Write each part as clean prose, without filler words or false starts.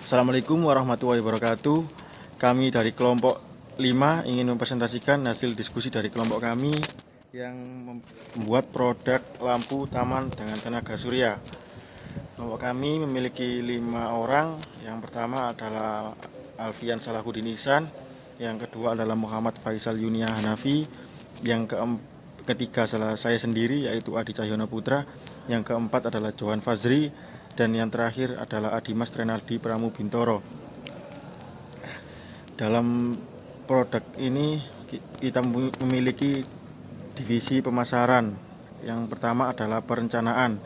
Assalamualaikum warahmatullahi wabarakatuh. Kami dari kelompok 5 ingin mempresentasikan hasil diskusi dari kelompok kami yang membuat produk lampu taman dengan tenaga surya. Kelompok kami memiliki 5 orang. Yang pertama adalah Alfian Salahuddin Ihsan, yang kedua adalah Muhammad Faisal Yunia Hanafi, yang ketiga adalah saya sendiri yaitu Adi Cahyono Putra, yang keempat adalah Johan Fazri, dan yang terakhir adalah Adimas Renaldi Pramu Bintoro. Dalam produk ini kita memiliki divisi pemasaran. Yang pertama adalah perencanaan.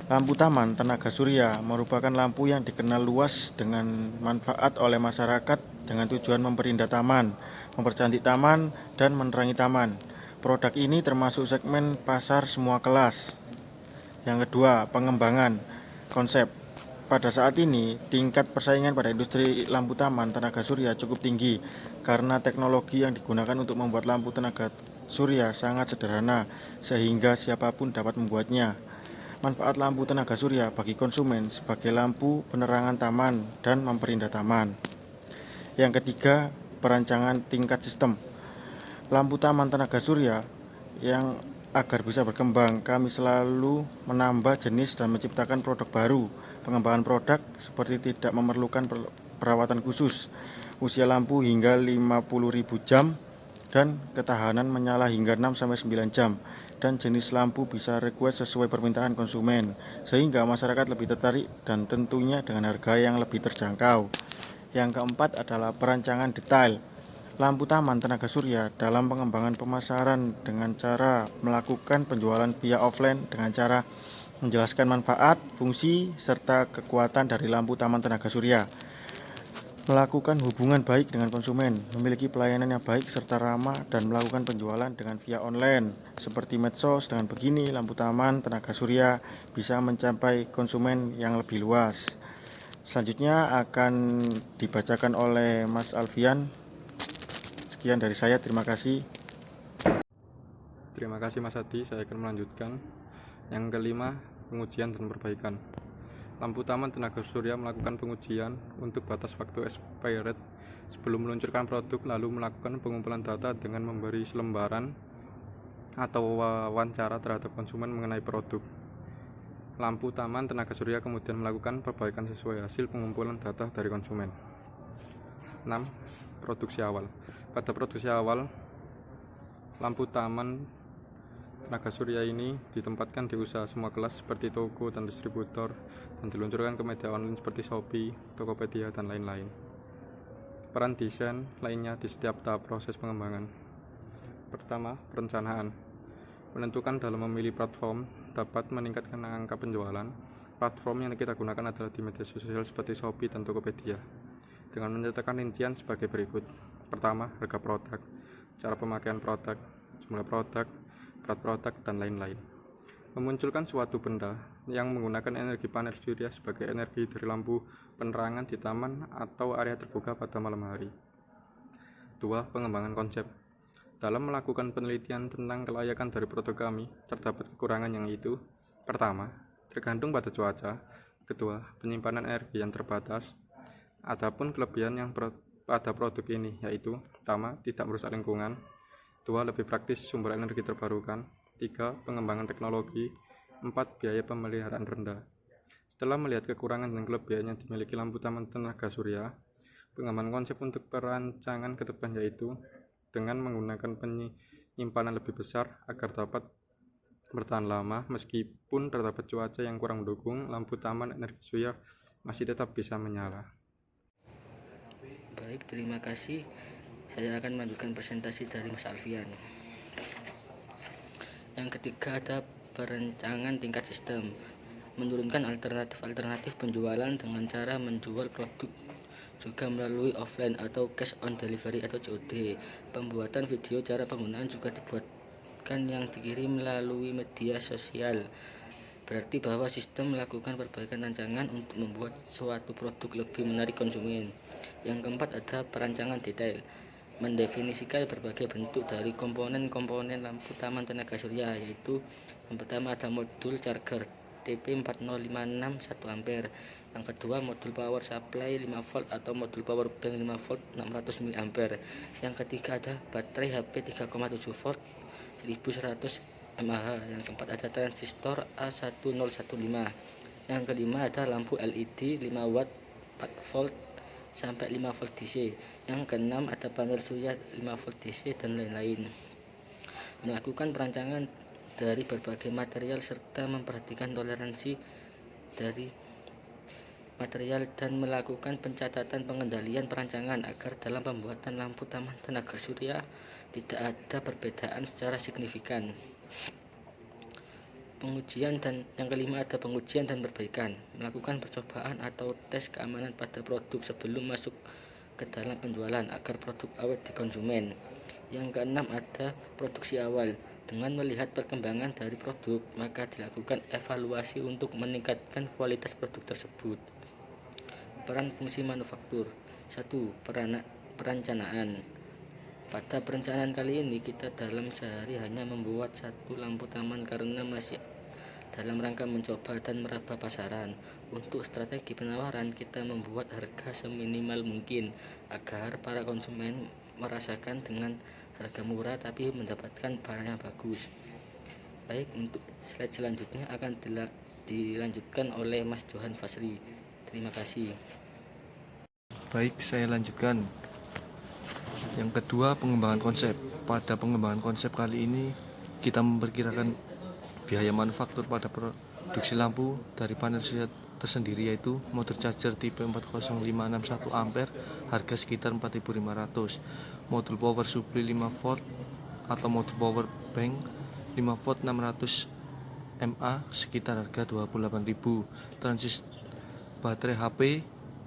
Lampu taman tenaga surya merupakan lampu yang dikenal luas dengan manfaat oleh masyarakat dengan tujuan memperindah taman, mempercantik taman, dan menerangi taman. Produk ini termasuk segmen pasar semua kelas. Yang kedua, pengembangan konsep. Pada saat ini, tingkat persaingan pada industri lampu taman tenaga surya cukup tinggi karena teknologi yang digunakan untuk membuat lampu tenaga surya sangat sederhana sehingga siapapun dapat membuatnya. Manfaat lampu tenaga surya bagi konsumen sebagai lampu penerangan taman dan memperindah taman. Yang ketiga, perancangan tingkat sistem. Lampu taman tenaga surya yang agar bisa berkembang, kami selalu menambah jenis dan menciptakan produk baru. Pengembangan produk seperti tidak memerlukan perawatan khusus, usia lampu hingga 50.000 jam, dan ketahanan menyala hingga 6-9 jam, dan jenis lampu bisa request sesuai permintaan konsumen, sehingga masyarakat lebih tertarik dan tentunya dengan harga yang lebih terjangkau. Yang keempat adalah perancangan detail. Lampu taman tenaga surya dalam pengembangan pemasaran dengan cara melakukan penjualan via offline dengan cara menjelaskan manfaat, fungsi, serta kekuatan dari lampu taman tenaga surya. Melakukan hubungan baik dengan konsumen, memiliki pelayanan yang baik serta ramah, dan melakukan penjualan dengan via online seperti medsos. Dengan begini, lampu taman tenaga surya bisa mencapai konsumen yang lebih luas. Selanjutnya akan dibacakan oleh Mas Alfian. Sekian dari saya, terima kasih. Terima kasih Mas Adi, saya akan melanjutkan. Yang kelima, pengujian dan perbaikan. Lampu taman tenaga surya melakukan pengujian untuk batas waktu expired sebelum meluncurkan produk, lalu melakukan pengumpulan data dengan memberi selembaran atau wawancara terhadap konsumen mengenai produk. Lampu taman tenaga surya kemudian melakukan perbaikan sesuai hasil pengumpulan data dari konsumen. 6. Produksi awal. Pada produksi awal, lampu taman tenaga surya ini ditempatkan di usaha semua kelas seperti toko dan distributor, dan diluncurkan ke media online seperti Shopee, Tokopedia, dan lain-lain. Peran desain lainnya di setiap tahap proses pengembangan. Pertama, perencanaan. Menentukan dalam memilih platform dapat meningkatkan angka penjualan. Platform yang kita gunakan adalah di media sosial seperti Shopee dan Tokopedia, dengan mencetakkan rincian sebagai berikut. Pertama, harga produk, cara pemakaian produk, jumlah produk, berat produk, dan lain-lain. Memunculkan suatu benda yang menggunakan energi panel surya sebagai energi dari lampu penerangan di taman atau area terbuka pada malam hari. 2. Pengembangan konsep. Dalam melakukan penelitian tentang kelayakan dari produk kami, terdapat kekurangan yang itu. Pertama, tergantung pada cuaca. Kedua, penyimpanan energi yang terbatas. Adapun kelebihan yang pada produk ini yaitu: pertama, tidak merusak lingkungan. 2. Lebih praktis, sumber energi terbarukan. 3. Pengembangan teknologi. 4. Biaya pemeliharaan rendah. Setelah melihat kekurangan dan kelebihan yang dimiliki lampu taman tenaga surya, pengembangan konsep untuk perancangan ke depan yaitu dengan menggunakan penyimpanan lebih besar agar dapat bertahan lama. Meskipun terdapat cuaca yang kurang mendukung, lampu taman energi surya masih tetap bisa menyala. Baik, terima kasih. Saya akan melanjutkan presentasi dari Mas Alfian. Yang ketiga ada perencanaan tingkat sistem. Menurunkan alternatif penjualan dengan cara menjual produk juga melalui offline atau cash on delivery atau COD. Pembuatan video cara penggunaan juga dibuatkan yang dikirim melalui media sosial. Berarti bahwa sistem melakukan perbaikan rancangan untuk membuat suatu produk lebih menarik konsumen. Yang keempat ada perancangan detail. Mendefinisikan berbagai bentuk dari komponen-komponen lampu taman tenaga surya, yaitu yang pertama ada modul charger, TP 4056 1 ampere. Yang kedua, modul power supply 5 volt atau modul power bank 5 volt 600 mAh. Yang ketiga ada baterai HP 3,7 volt 1100 mAh. Yang keempat ada transistor A1015. Yang kelima ada lampu LED 5 watt 4 volt sampai 5 volt DC. Yang keenam ada panel surya 5 volt DC dan lain-lain. Melakukan perancangan dari berbagai material serta memperhatikan toleransi dari material dan melakukan pencatatan pengendalian perancangan agar dalam pembuatan lampu taman tenaga surya tidak ada perbedaan secara signifikan. Pengujian dan yang kelima ada pengujian dan perbaikan. Melakukan percobaan atau tes keamanan pada produk sebelum masuk ke dalam penjualan agar produk awet di konsumen. Yang keenam ada produksi awal. Dengan melihat perkembangan dari produk, maka dilakukan evaluasi untuk meningkatkan kualitas produk tersebut. Peran fungsi manufaktur. 1. Perencanaan. Pada perencanaan kali ini kita dalam sehari hanya membuat satu lampu taman karena masih dalam rangka mencoba dan meraba pasaran. Untuk strategi penawaran, kita membuat harga seminimal mungkin agar para konsumen merasakan dengan harga murah tapi mendapatkan barang yang bagus. Baik, untuk slide selanjutnya akan dilanjutkan oleh Mas Johan Fasri. Terima kasih. Baik, saya lanjutkan. Yang kedua, pengembangan konsep. Pada pengembangan konsep kali ini kita memperkirakan biaya manufaktur pada produksi lampu dari panel surya tersendiri, yaitu motor charger tipe 40561 ampere harga sekitar 4.500, modul power supply 5 volt atau modul power bank 5 volt 600 mAh sekitar harga 28.000, transistor baterai HP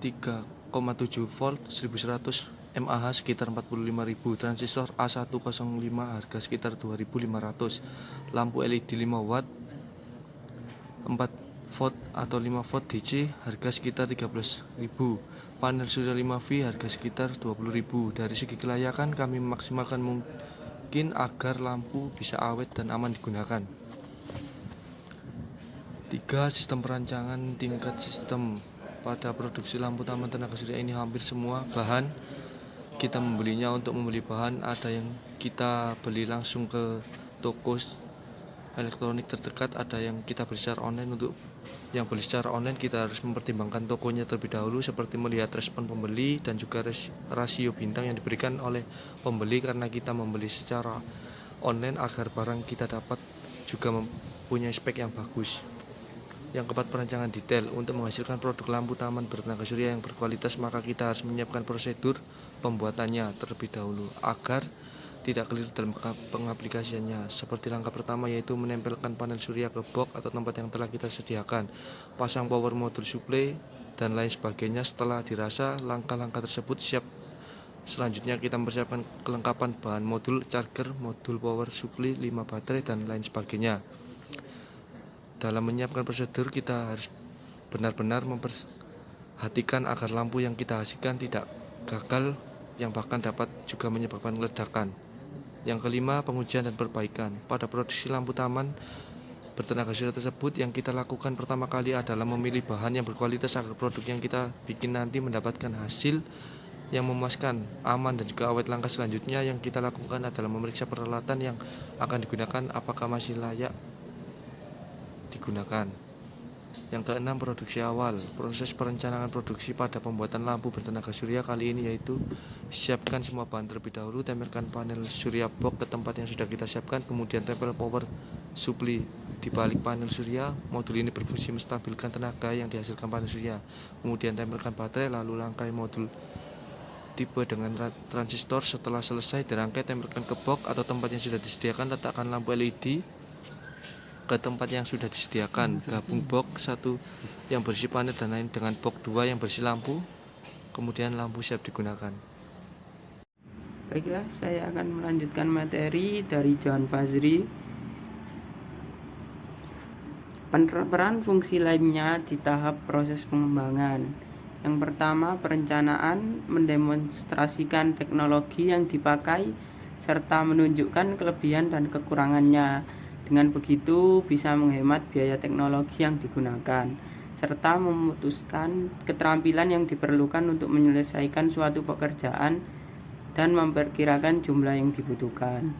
3,7 volt 1100 mAh sekitar 45.000, transistor A105 harga sekitar 2.500, lampu LED 5 watt 4 volt atau 5 volt DC harga sekitar 13.000, panel surya 5V harga sekitar 20.000. Dari segi kelayakan kami memaksimalkan mungkin agar lampu bisa awet dan aman digunakan. 3. Sistem perancangan tingkat sistem. Pada produksi lampu taman tenaga surya ini hampir semua bahan kita membelinya. Untuk membeli bahan ada yang kita beli langsung ke toko elektronik terdekat, ada yang kita beli secara online. Untuk yang beli secara online kita harus mempertimbangkan tokonya terlebih dahulu, seperti melihat respon pembeli dan juga rasio bintang yang diberikan oleh pembeli, karena kita membeli secara online agar barang kita dapat juga mempunyai spek yang bagus. Yang keempat, perancangan detail. Untuk menghasilkan produk lampu taman bertenaga surya yang berkualitas, maka kita harus menyiapkan prosedur pembuatannya terlebih dahulu agar tidak keliru dalam pengaplikasiannya. Seperti langkah pertama, yaitu menempelkan panel surya ke box atau tempat yang telah kita sediakan, pasang power modul supply dan lain sebagainya. Setelah dirasa langkah-langkah tersebut siap, selanjutnya kita mempersiapkan kelengkapan bahan modul charger, modul power supply, 5 baterai dan lain sebagainya. Dalam menyiapkan prosedur kita harus benar-benar memperhatikan agar lampu yang kita hasilkan tidak gagal, yang bahkan dapat juga menyebabkan ledakan. Yang kelima, pengujian dan perbaikan. Pada produksi lampu taman bertenaga surya tersebut, yang kita lakukan pertama kali adalah memilih bahan yang berkualitas agar produk yang kita bikin nanti mendapatkan hasil yang memuaskan, aman dan juga awet. Langkah selanjutnya yang kita lakukan adalah memeriksa peralatan yang akan digunakan apakah masih layak digunakan. Yang keenam, produksi awal. Proses perencanaan produksi pada pembuatan lampu bertenaga surya kali ini yaitu siapkan semua bahan terlebih dahulu, tempelkan panel surya box ke tempat yang sudah kita siapkan, kemudian tempel power supply di balik panel surya. Modul ini berfungsi menstabilkan tenaga yang dihasilkan panel surya. Kemudian tempelkan baterai, lalu rangkai modul tipe dengan transistor. Setelah selesai dirangkai, tempelkan ke box atau tempat yang sudah disediakan, letakkan lampu LED ke tempat yang sudah disediakan, gabung box 1 yang berisi panel dan lain dengan box 2 yang berisi lampu, kemudian lampu siap digunakan. Baiklah, saya akan melanjutkan materi dari Johan Fazri. Peran fungsi lainnya di tahap proses pengembangan. Yang pertama, perencanaan mendemonstrasikan teknologi yang dipakai serta menunjukkan kelebihan dan kekurangannya. Dengan begitu bisa menghemat biaya teknologi yang digunakan serta memutuskan keterampilan yang diperlukan untuk menyelesaikan suatu pekerjaan dan memperkirakan jumlah yang dibutuhkan.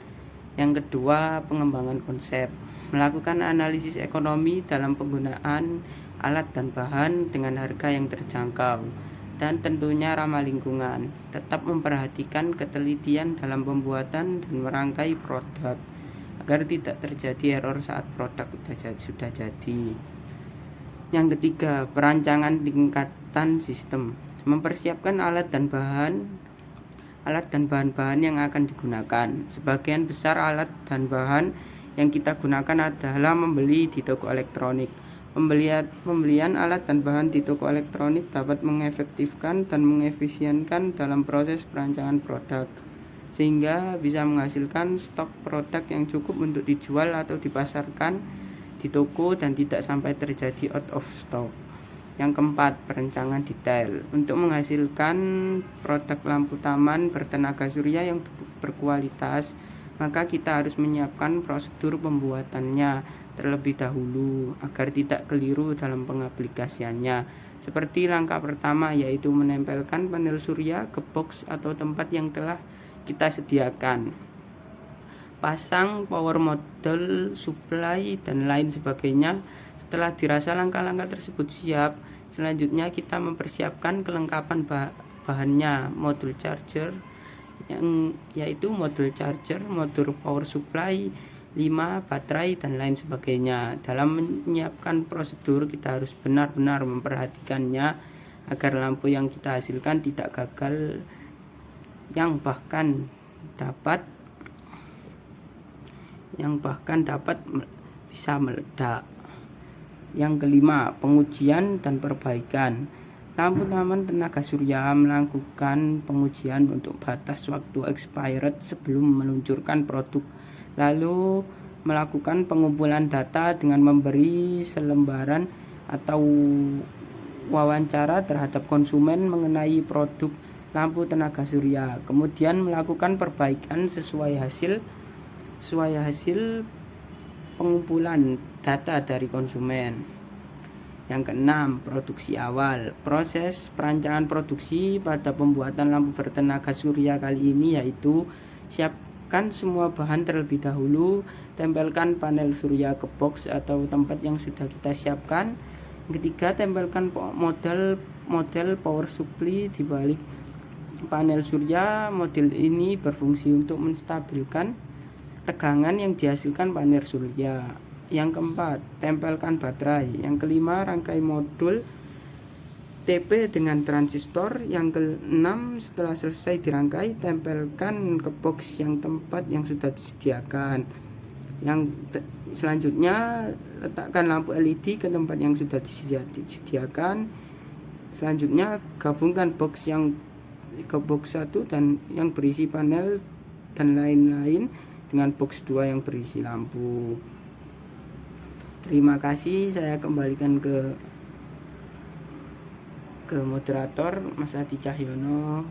Yang kedua, pengembangan konsep. Melakukan analisis ekonomi dalam penggunaan alat dan bahan dengan harga yang terjangkau dan tentunya ramah lingkungan. Tetap memperhatikan ketelitian dalam pembuatan dan merangkai produk agar tidak terjadi error saat produk sudah jadi. Yang ketiga, perancangan tingkatan sistem. Mempersiapkan alat dan bahan-bahan yang akan digunakan. Sebagian besar alat dan bahan yang kita gunakan adalah membeli di toko elektronik. Pembelian alat dan bahan di toko elektronik dapat mengefektifkan dan mengefisienkan dalam proses perancangan produk, sehingga bisa menghasilkan stok produk yang cukup untuk dijual atau dipasarkan di toko dan tidak sampai terjadi out of stock. Yang keempat, perencanaan detail. Untuk menghasilkan produk lampu taman bertenaga surya yang berkualitas, maka kita harus menyiapkan prosedur pembuatannya terlebih dahulu agar tidak keliru dalam pengaplikasiannya. Seperti langkah pertama, yaitu menempelkan panel surya ke box atau tempat yang telah kita sediakan, pasang power model, supply, dan lain sebagainya. Setelah dirasa langkah-langkah tersebut siap, selanjutnya kita mempersiapkan kelengkapan bahannya, modul charger, yaitu modul charger, modul power supply, 5 baterai, dan lain sebagainya. Dalam menyiapkan prosedur, kita harus benar-benar memperhatikannya agar lampu yang kita hasilkan tidak gagal, yang bahkan dapat bisa meledak. Yang kelima, pengujian dan perbaikan. Lampu taman tenaga surya melakukan pengujian untuk batas waktu expired sebelum meluncurkan produk, lalu melakukan pengumpulan data dengan memberi selembaran atau wawancara terhadap konsumen mengenai produk lampu tenaga surya, kemudian melakukan perbaikan sesuai hasil pengumpulan data dari konsumen. Yang keenam, produksi awal. Proses perancangan produksi pada pembuatan lampu bertenaga surya kali ini yaitu siapkan semua bahan terlebih dahulu, tempelkan panel surya ke box atau tempat yang sudah kita siapkan. Yang ketiga, tempelkan model power supply di balik panel surya. Model ini berfungsi untuk menstabilkan tegangan yang dihasilkan panel surya. Yang keempat, tempelkan baterai. Yang kelima, rangkai modul TP dengan transistor. Yang keenam, setelah selesai dirangkai, tempelkan ke box yang tempat yang sudah disediakan. Yang selanjutnya, letakkan lampu LED ke tempat yang sudah disediakan. Selanjutnya, gabungkan box yang ke box 1 dan yang berisi panel dan lain-lain dengan box 2 yang berisi lampu. Terima kasih, saya kembalikan ke moderator Mas Adi Cahyono.